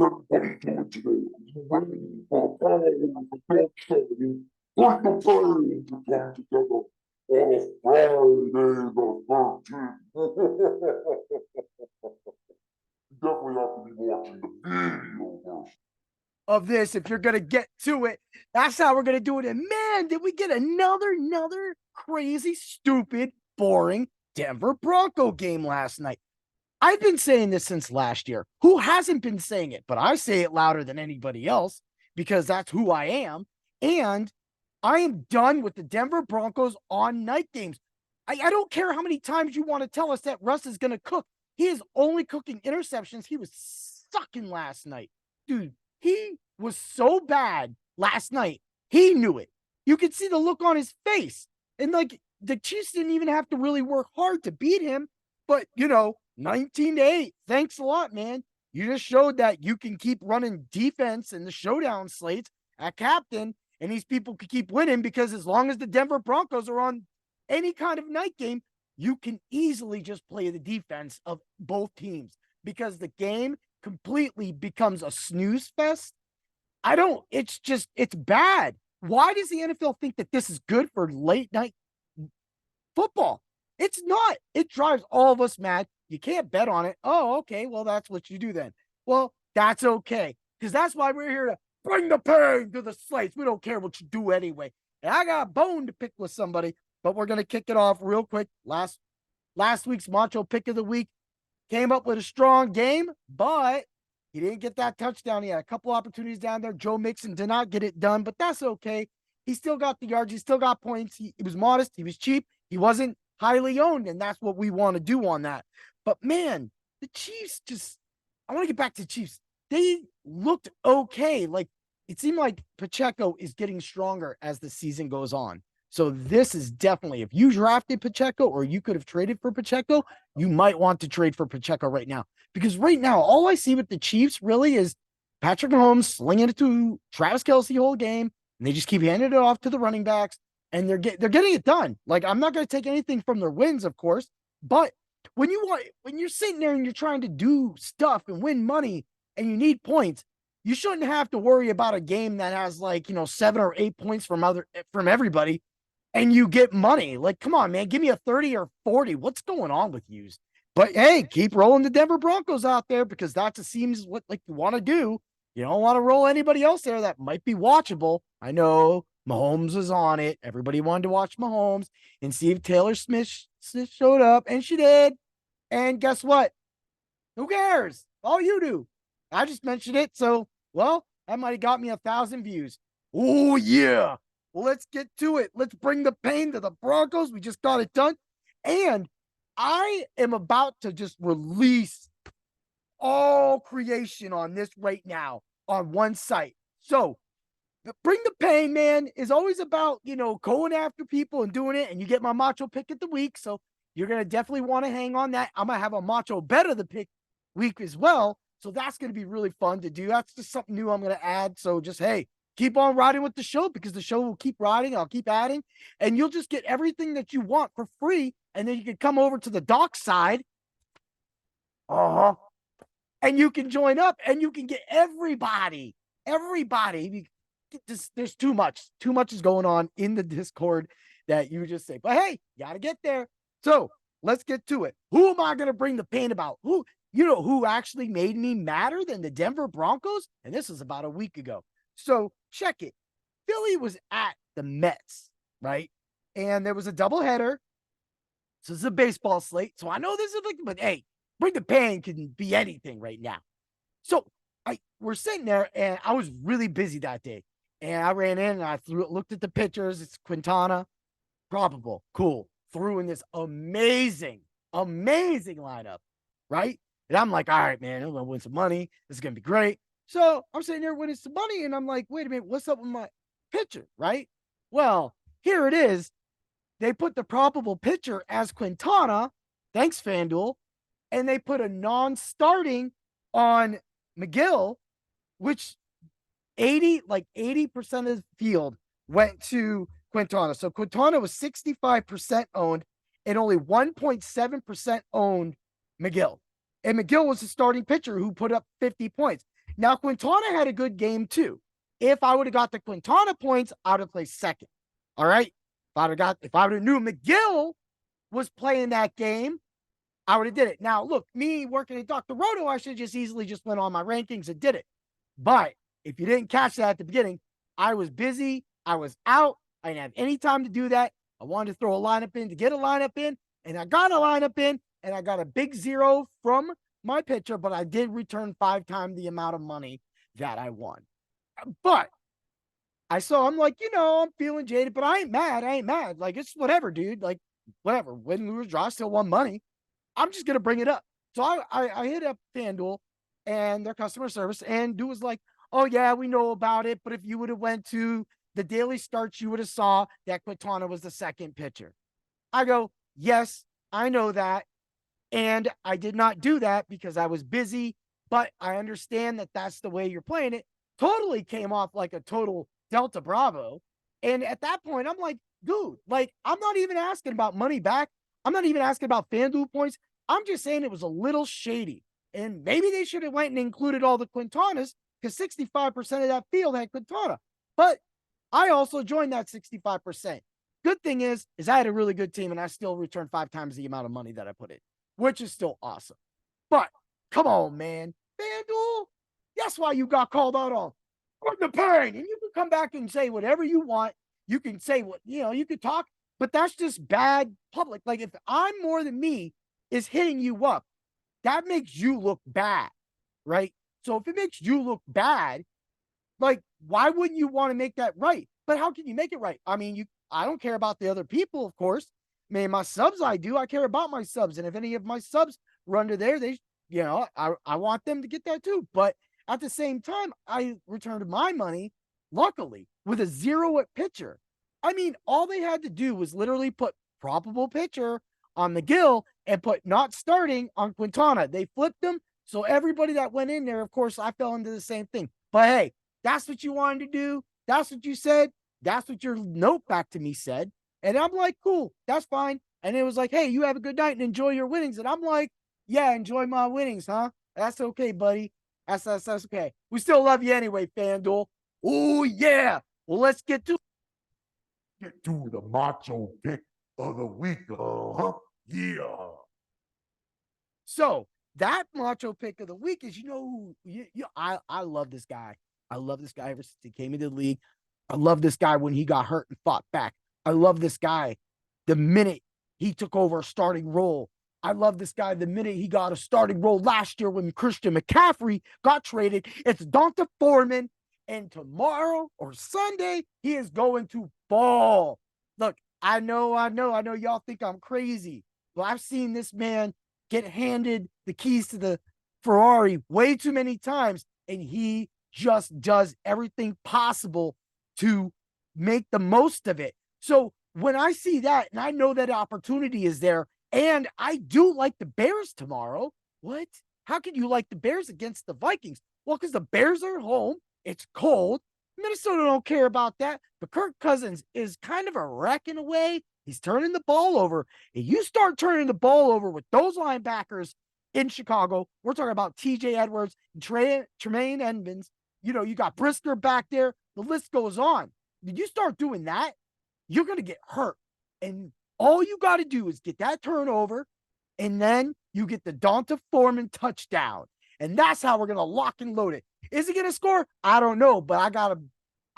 everybody doing today? You waiting for a call in the talk show? You like the players to come together on a Friday the 13th. Definitely have to be watching the video version of this if you're going to get to it. That's how we're going to do it. And man, did we get another crazy, stupid, boring Denver Bronco game last night. I've been saying this since last year. Who hasn't been saying it? But I say it louder than anybody else because that's who I am. And I am done with the Denver Broncos on night games. I don't care how many times you want to tell us that Russ is going to cook. He is only cooking interceptions. He was sucking last night. Dude, he was so bad last night. He knew it. You could see the look on his face. And like the Chiefs didn't even have to really work hard to beat him. But, 19-8. Thanks a lot, man. You just showed that you can keep running defense in the showdown slates at captain, and these people can keep winning because as long as the Denver Broncos are on any kind of night game, you can easily just play the defense of both teams because the game completely becomes a snooze fest. It's bad. Why does the NFL think that this is good for late night football? It's not. It drives all of us mad. You can't bet on it. Oh, okay. Well, that's what you do then. Well, that's okay. Because that's why we're here to bring the pain to the slates. We don't care what you do anyway. And I got a bone to pick with somebody, but we're going to kick it off real quick. Last week's Macho pick of the week came up with a strong game, but he didn't get that touchdown. He had a couple opportunities down there. Joe Mixon did not get it done, but that's okay. He still got the yards. He still got points. He was modest. He was cheap. He wasn't highly owned, and that's what we want to do on that. But man, the Chiefs I want to get back to the Chiefs. They looked okay. Like it seemed like Pacheco is getting stronger as the season goes on. So this is definitely, if you drafted Pacheco or you could have traded for Pacheco, you might want to trade for Pacheco right now. Because right now, all I see with the Chiefs really is Patrick Mahomes slinging it to Travis Kelce whole game, and they just keep handing it off to the running backs, and they're getting it done. Like, I'm not going to take anything from their wins, of course, but when you're sitting there and you're trying to do stuff and win money and you need points, you shouldn't have to worry about a game that has 7 or 8 points from everybody and you get money. Like, come on, man, give me a 30 or 40. What's going on with you? But hey, keep rolling the Denver Broncos out there because that just seems what you want to do. You don't want to roll anybody else there that might be watchable. I know Mahomes was on it. Everybody wanted to watch Mahomes and see if Taylor Smith showed up, and she did. And guess what? Who cares? All you do. I just mentioned it. So, well, that might have got me 1,000 views. Oh, yeah. Well, let's get to it. Let's bring the pain to the Broncos. We just got it done. And I am about to just release all creation on this right now on one site. So, Bring the Pain, man, is always about, going after people and doing it. And you get my Macho pick of the week. So, you're going to definitely want to hang on that. I'm going to have a Macho bet of the pick week as well. So, that's going to be really fun to do. That's just something new I'm going to add. So, just, hey, keep on riding with the show because the show will keep riding. I'll keep adding. And you'll just get everything that you want for free. And then you can come over to the doc side. And you can join up and you can get everybody. There's too much is going on in the Discord that you just say, but hey, you gotta get there. So let's get to it. Who am I gonna bring the pain about? Who actually made me madder than the Denver Broncos? And this was about a week ago. So check it. Philly was at the Mets, right? And there was a doubleheader. So this is a baseball slate. So I know this is but hey, Bring the Pain can be anything right now. So we're sitting there, and I was really busy that day. And I ran in, and I looked at the pitchers. It's Quintana, probable, cool. Threw in this amazing lineup, right? And I'm like, all right, man, I'm going to win some money. This is going to be great. So I'm sitting there winning some money, and I'm like, wait a minute, what's up with my pitcher, right? Well, here it is. They put the probable pitcher as Quintana. Thanks, FanDuel. And they put a non-starting on McGill, which 80% of the field went to Quintana. So Quintana was 65% owned and only 1.7% owned McGill. And McGill was the starting pitcher who put up 50 points. Now, Quintana had a good game too. If I would have got the Quintana points, I would have placed second. All right. If I would have knew McGill was playing that game, I would have did it. Now, look, me working at Dr. Roto, I should just easily just went on my rankings and did it. But if you didn't catch that at the beginning, I was busy. I was out. I didn't have any time to do that. I wanted to throw a lineup in to get a lineup in, and I got a lineup in, and I got a big zero from my pitcher, but I did return 5 times the amount of money that I won. But I'm like, I'm feeling jaded, but I ain't mad. Like, it's whatever, dude. Like, whatever. Win, lose, draw, still won money. I'm just going to bring it up. So I hit up FanDuel and their customer service, and dude was like, oh, yeah, we know about it. But if you would have went to the daily starts, you would have saw that Quintana was the second pitcher. I go, yes, I know that. And I did not do that because I was busy, but I understand that that's the way you're playing it. Totally came off like a total Delta Bravo. And at that point, I'm like, dude, like, I'm not even asking about money back. I'm not even asking about FanDuel points. I'm just saying it was a little shady. And maybe they should have went and included all the Quintanas because 65% of that field had Quintana. But I also joined that 65%. Good thing is I had a really good team and I still returned 5 times the amount of money that I put in, which is still awesome. But come on, man. FanDuel, that's why you got called out on the pain. And you can come back and say whatever you want. You can say what, you can talk, but that's just bad public. Like, if I'm more than me is hitting you up, that makes you look bad, right? So if it makes you look bad, like, why wouldn't you want to make that right? But how can you make it right? I mean, I don't care about the other people, of course. I mean, my subs, I do. I care about my subs. And if any of my subs run to there, I want them to get that too. But at the same time, I returned my money, luckily, with a 0 at pitcher. I mean, all they had to do was literally put probable pitcher on McGill and put not starting on Quintana. They flipped them. So everybody that went in there, of course, I fell into the same thing. But hey, that's what you wanted to do. That's what you said. That's what your note back to me said. And I'm like, cool, that's fine. And it was like, hey, you have a good night and enjoy your winnings. And I'm like, yeah, enjoy my winnings, huh? That's okay, buddy. That's okay. We still love you anyway, FanDuel. Oh, yeah. Well, let's get to the Macho pick of the week. Yeah. So that Macho pick of the week is, I love this guy. I love this guy ever since he came into the league. I love this guy when he got hurt and fought back. I love this guy the minute he took over a starting role. I love this guy the minute he got a starting role last year when Christian McCaffrey got traded. It's Donta Foreman. And tomorrow or Sunday, he is going to ball. Look, I know y'all think I'm crazy. But I've seen this man get handed the keys to the Ferrari way too many times, and he just does everything possible to make the most of it. So when I see that, and I know that opportunity is there, and I do like the Bears tomorrow. What? How can you like the Bears against the Vikings? Well, because the Bears are home. It's cold. Minnesota don't care about that. But Kirk Cousins is kind of a wreck in a way. He's turning the ball over. If you start turning the ball over with those linebackers in Chicago, we're talking about TJ Edwards, Tremaine Edmonds. You got Brisker back there. The list goes on. Did you start doing that? You're going to get hurt. And all you got to do is get that turnover, and then you get the Donta Foreman touchdown. And that's how we're going to lock and load it. Is he going to score? I don't know, but I got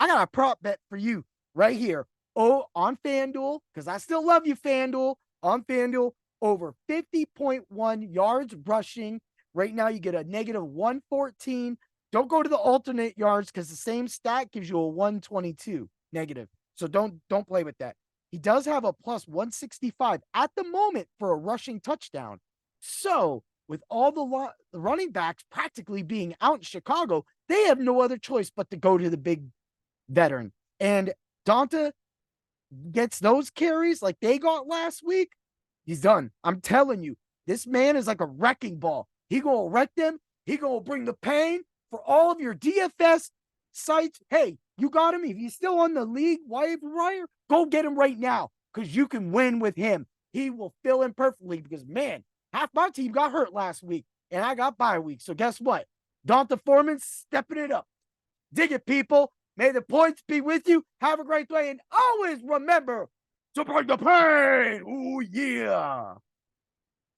a prop bet for you right here. Oh, on FanDuel, because I still love you, FanDuel. On FanDuel, over 50.1 yards rushing. Right now, you get a negative 114. Don't go to the alternate yards because the same stat gives you a 122 negative. So don't play with that. He does have a plus 165 at the moment for a rushing touchdown. So with all the running backs practically being out in Chicago, they have no other choice but to go to the big veteran. And Donta gets those carries like they got last week, he's done. I'm telling you, this man is like a wrecking ball. He gonna wreck them. He gonna bring the pain for all of your DFS sites. Hey, you got him. If he's still on the league waiver wire, go get him right now because you can win with him. He will fill in perfectly because, man, half my team got hurt last week and I got bye week. So guess what? Donta Foreman stepping it up. Dig it, people. May the points be with you. Have a great day. And always remember to bring the pain. Ooh, yeah.